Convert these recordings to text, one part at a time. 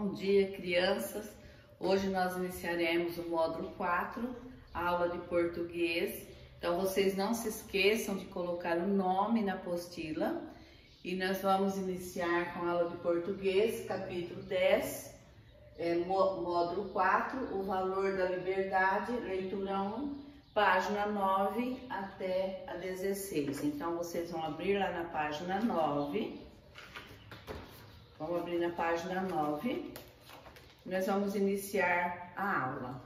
Bom dia, crianças! Hoje nós iniciaremos o módulo 4, a aula de português. Então, vocês não se esqueçam de colocar o nome na apostila. E nós vamos iniciar com a aula de português, capítulo 10, módulo 4, o valor da liberdade, leitura 1, página 9 até a 16. Então, vocês vão abrir lá na página 9. Vamos abrir na página 9. Nós vamos iniciar a aula.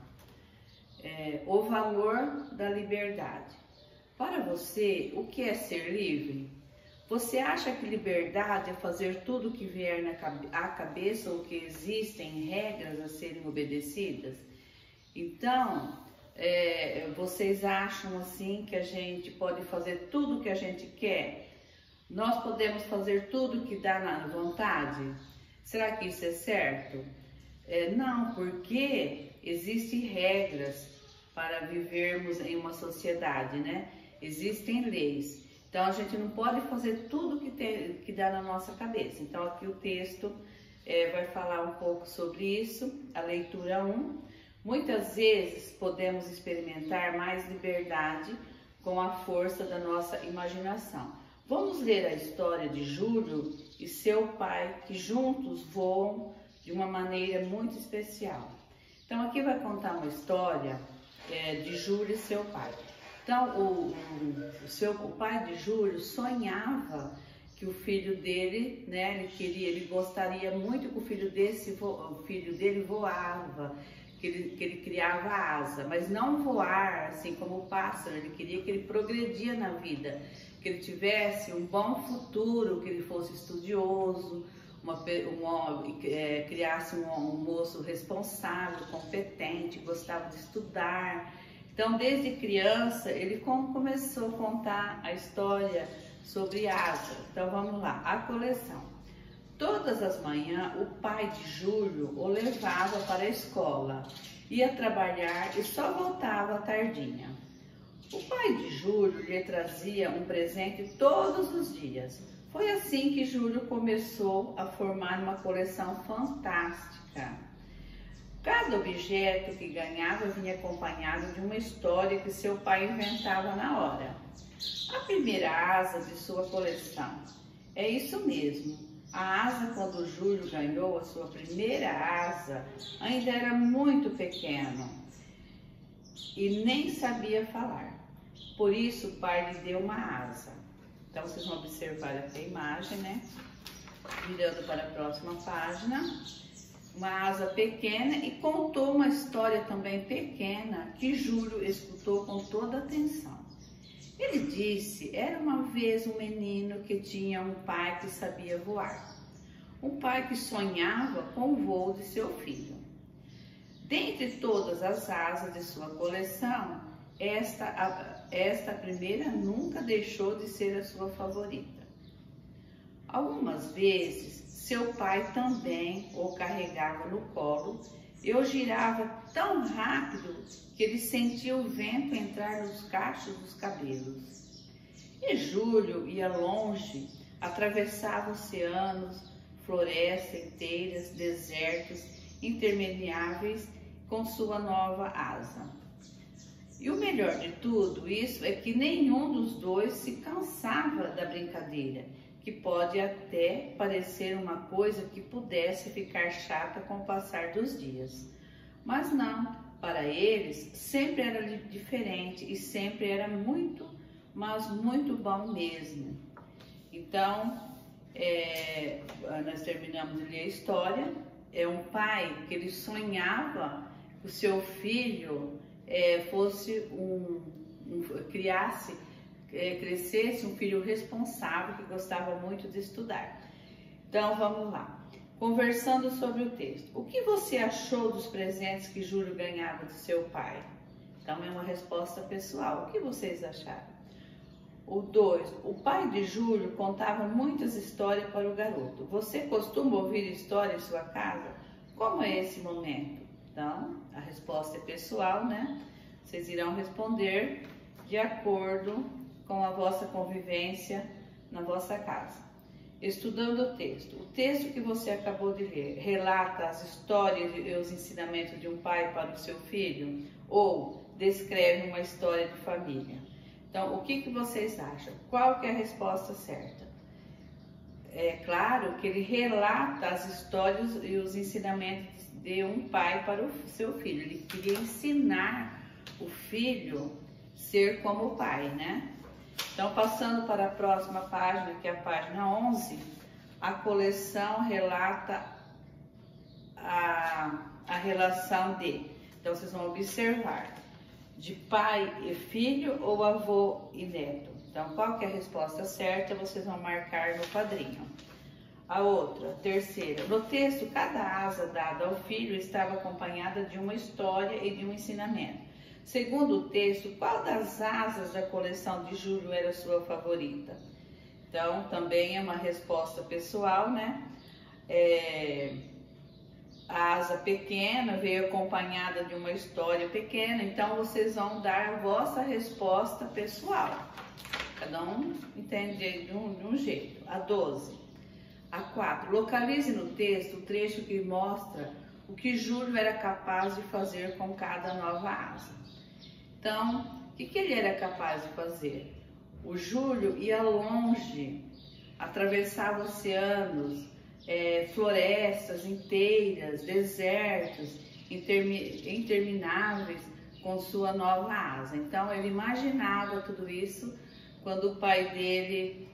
O valor da liberdade. Para você, o que é ser livre? Você acha que liberdade é fazer tudo o que vier à cabeça ou que existem regras a serem obedecidas? Então, vocês acham assim que a gente pode fazer tudo o que a gente quer? Nós podemos fazer tudo o que dá na vontade? Será que isso é certo? Não, porque existem regras para vivermos em uma sociedade, né? Existem leis. Então, a gente não pode fazer tudo que dá na nossa cabeça. Então, aqui o texto vai falar um pouco sobre isso, a leitura 1. Muitas vezes podemos experimentar mais liberdade com a força da nossa imaginação. Vamos ler a história de Júlio e seu pai, que juntos voam de uma maneira muito especial. Então, aqui vai contar uma história de Júlio e seu pai. Então, o pai de Júlio sonhava que o filho dele, né, ele gostaria muito que o filho dele voava, que ele criava asa, mas não voar assim como o pássaro. Ele queria que ele progredia na vida, que ele tivesse um bom futuro, que ele fosse estudioso, criasse um moço responsável, competente, gostava de estudar. Então, desde criança, ele começou a contar a história sobre asa. Então, vamos lá, a coleção. Todas as manhãs, o pai de Júlio o levava para a escola, ia trabalhar e só voltava à tardinha. O pai de Júlio lhe trazia um presente todos os dias. Foi assim que Júlio começou a formar uma coleção fantástica. Cada objeto que ganhava vinha acompanhado de uma história que seu pai inventava na hora. A primeira asa de sua coleção. É isso mesmo. A asa, quando Júlio ganhou a sua primeira asa, ainda era muito pequeno e nem sabia falar. Por isso, o pai lhe deu uma asa. Então, vocês vão observar aqui a imagem, né? Virando para a próxima página. Uma asa pequena, e contou uma história também pequena que Júlio escutou com toda atenção. Ele disse: era uma vez um menino que tinha um pai que sabia voar. Um pai que sonhava com o voo de seu filho. Dentre todas as asas de sua coleção, esta primeira nunca deixou de ser a sua favorita. Algumas vezes, seu pai também o carregava no colo e o girava tão rápido que ele sentia o vento entrar nos cachos dos cabelos. E Júlio ia longe, atravessava oceanos, florestas inteiras, desertos intermináveis com sua nova asa. E o melhor de tudo isso é que nenhum dos dois se cansava da brincadeira, que pode até parecer uma coisa que pudesse ficar chata com o passar dos dias. Mas não, para eles sempre era diferente e sempre era muito, mas muito bom mesmo. Então, nós terminamos de ler a história. É um pai que ele sonhava que o seu filho crescesse um filho responsável que gostava muito de estudar. Então, vamos lá. Conversando sobre o texto. O que você achou dos presentes que Júlio ganhava do seu pai? Então, é uma resposta pessoal. O que vocês acharam? O 2. O pai de Júlio contava muitas histórias para o garoto. Você costuma ouvir história em sua casa? Como é esse momento? Então, a resposta é pessoal, né? Vocês irão responder de acordo com a vossa convivência na vossa casa. Estudando o texto. O texto que você acabou de ler relata as histórias e os ensinamentos de um pai para o seu filho ou descreve uma história de família? Então, o que vocês acham? Qual que é a resposta certa? É claro que ele relata as histórias e os ensinamentos de um pai para o seu filho. Ele queria ensinar o filho a ser como o pai, né? Então, passando para a próxima página, que é a página 11, a coleção relata a relação de. Então, vocês vão observar, de pai e filho ou avô e neto. Então, qual que é a resposta certa? Vocês vão marcar no quadrinho. A outra, terceira. No texto, cada asa dada ao filho estava acompanhada de uma história e de um ensinamento. Segundo o texto, qual das asas da coleção de Júlio era a sua favorita? Então, também é uma resposta pessoal, né? A asa pequena veio acompanhada de uma história pequena, então vocês vão dar a vossa resposta pessoal. Cada um entende de um jeito. A 12. A 4. Localize no texto o trecho que mostra o que Júlio era capaz de fazer com cada nova asa. Então, o que ele era capaz de fazer? O Júlio ia longe, atravessava oceanos, florestas inteiras, desertos intermináveis com sua nova asa. Então, ele imaginava tudo isso quando o pai dele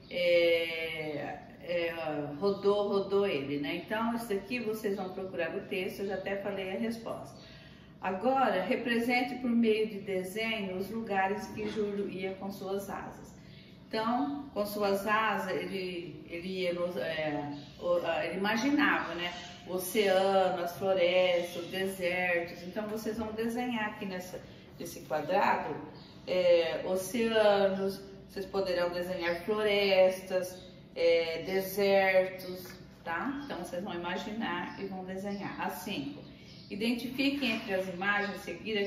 rodou ele, né? Então, isso aqui vocês vão procurar o texto, eu já até falei a resposta. Agora, represente por meio de desenho os lugares que Júlio ia com suas asas. Então, com suas asas, ele imaginava, né? O oceano, as florestas, os desertos. Então, vocês vão desenhar aqui nesse quadrado oceanos, vocês poderão desenhar florestas, desertos, tá? Então, vocês vão imaginar e vão desenhar. A 5. Identifiquem entre as imagens a seguir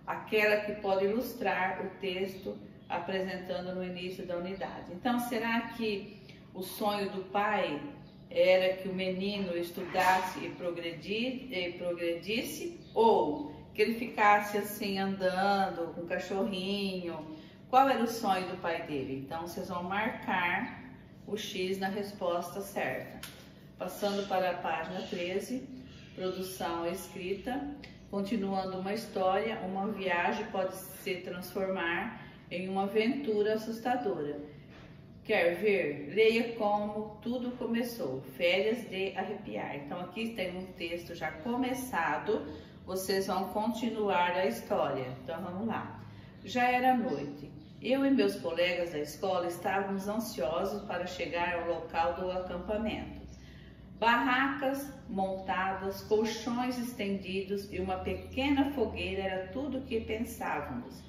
aquela que pode ilustrar o texto apresentando no início da unidade. Então, será que o sonho do pai era que o menino estudasse e progredisse, ou que ele ficasse assim andando com o cachorrinho? Qual era o sonho do pai dele? Então, vocês vão marcar o X na resposta certa. Passando para a página 13. Produção escrita, continuando uma história, uma viagem pode se transformar em uma aventura assustadora. Quer ver? Leia como tudo começou, férias de arrepiar. Então aqui tem um texto já começado, vocês vão continuar a história. Então vamos lá. Já era noite. Eu e meus colegas da escola estávamos ansiosos para chegar ao local do acampamento. Barracas montadas, colchões estendidos e uma pequena fogueira era tudo o que pensávamos.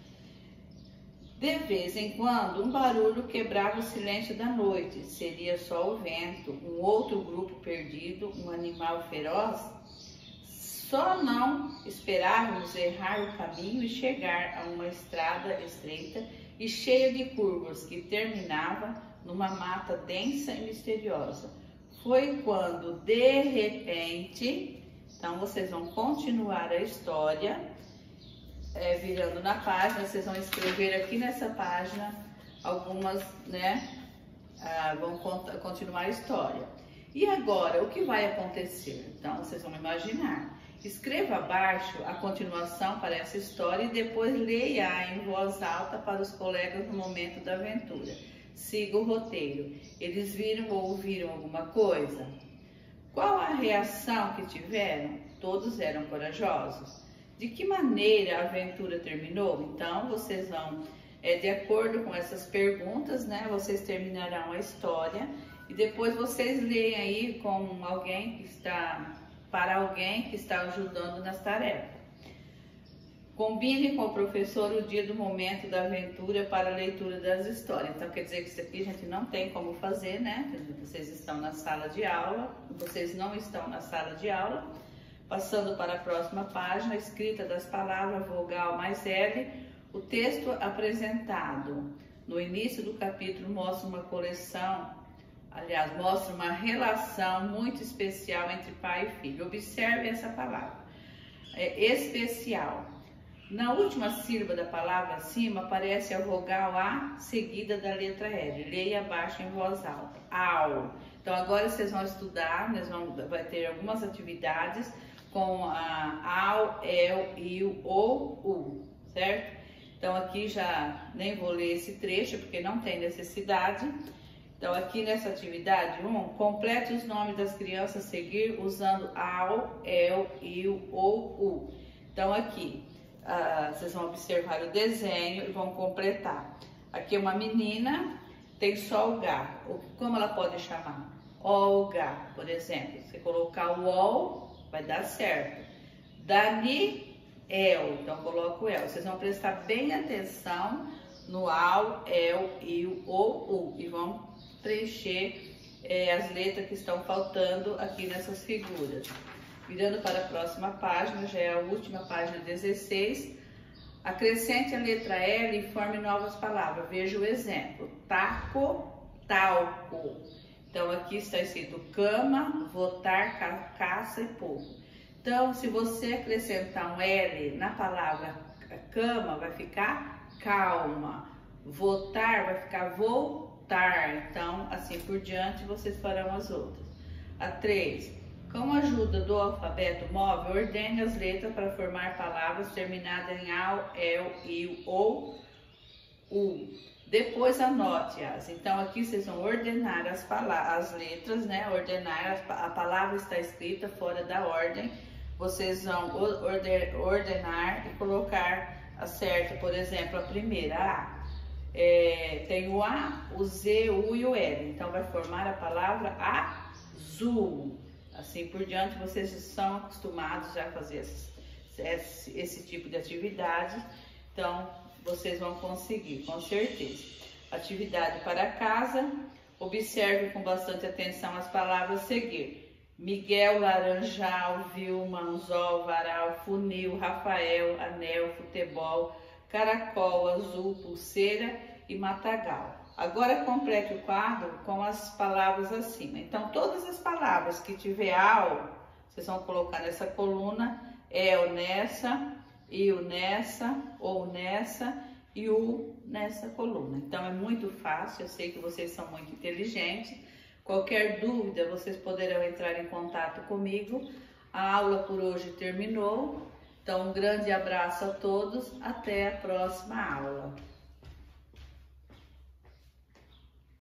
De vez em quando, um barulho quebrava o silêncio da noite. Seria só o vento, um outro grupo perdido, um animal feroz? Só não esperávamos errar o caminho e chegar a uma estrada estreita e cheia de curvas que terminava numa mata densa e misteriosa. Foi quando, de repente, então vocês vão continuar a história, virando na página, vocês vão escrever aqui nessa página algumas, né, vão continuar a história. E agora, o que vai acontecer? Então, vocês vão imaginar. Escreva abaixo a continuação para essa história e depois leia em voz alta para os colegas no momento da aventura. Siga o roteiro. Eles viram ou ouviram alguma coisa? Qual a reação que tiveram? Todos eram corajosos. De que maneira a aventura terminou? Então, vocês vão, de acordo com essas perguntas, né? Vocês terminarão a história e depois vocês leem aí com alguém que está, para alguém que está ajudando nas tarefas. Combine com o professor o dia do momento da aventura para a leitura das histórias. Então, quer dizer que isso aqui a gente não tem como fazer, né? Vocês estão na sala de aula, vocês não estão na sala de aula. Passando para a próxima página, escrita das palavras vogal mais L, o texto apresentado no início do capítulo mostra uma coleção Aliás, mostra uma relação muito especial entre pai e filho. Observe essa palavra. É especial. Na última sílaba da palavra acima aparece a vogal A seguida da letra L. Leia abaixo em voz alta. Au. Então agora vocês vão estudar, vai ter algumas atividades com a au, el, il, ou, u, certo? Então aqui já nem vou ler esse trecho porque não tem necessidade. Então aqui nessa atividade 1, complete os nomes das crianças a seguir usando au, el, il, ou, u. Então aqui vocês vão observar o desenho e vão completar. Aqui é uma menina, tem só o H. Como ela pode chamar? Olga, por exemplo. Se colocar o ol, vai dar certo. Daniel, então coloca o el. Vocês vão prestar bem atenção no au, el, il, ou, u. E vão preencher as letras que estão faltando aqui nessas figuras. Virando para a próxima página, já é a última página 16. Acrescente a letra L e forme novas palavras. Veja o exemplo. Taco, talco. Então aqui está escrito cama, votar, caça e pouco. Então, se você acrescentar um L na palavra cama, vai ficar calma. Votar vai ficar voltar. Então, assim por diante, vocês farão as outras. A 3. Com a ajuda do alfabeto móvel, ordene as letras para formar palavras terminadas em au, el, il, ou, u. Depois anote-as. Então aqui vocês vão ordenar as letras, né? Ordenar, a palavra está escrita fora da ordem. Vocês vão ordenar e colocar a certa. Por exemplo, a primeira, tem o A, o Z, o U e o L. Então vai formar a palavra azul. Assim por diante, vocês estão acostumados já a fazer esse tipo de atividade, então vocês vão conseguir, com certeza. Atividade para casa, observe com bastante atenção as palavras a seguir. Miguel, laranjal, Vilma, anzol, varal, funil, Rafael, anel, futebol, caracol, azul, pulseira e matagal. Agora complete o quadro com as palavras acima. Então, todas as palavras que tiver au, vocês vão colocar nessa coluna, el nessa, il nessa, ou nessa e u nessa coluna. Então, é muito fácil, eu sei que vocês são muito inteligentes. Qualquer dúvida, vocês poderão entrar em contato comigo. A aula por hoje terminou. Então, um grande abraço a todos. Até a próxima aula.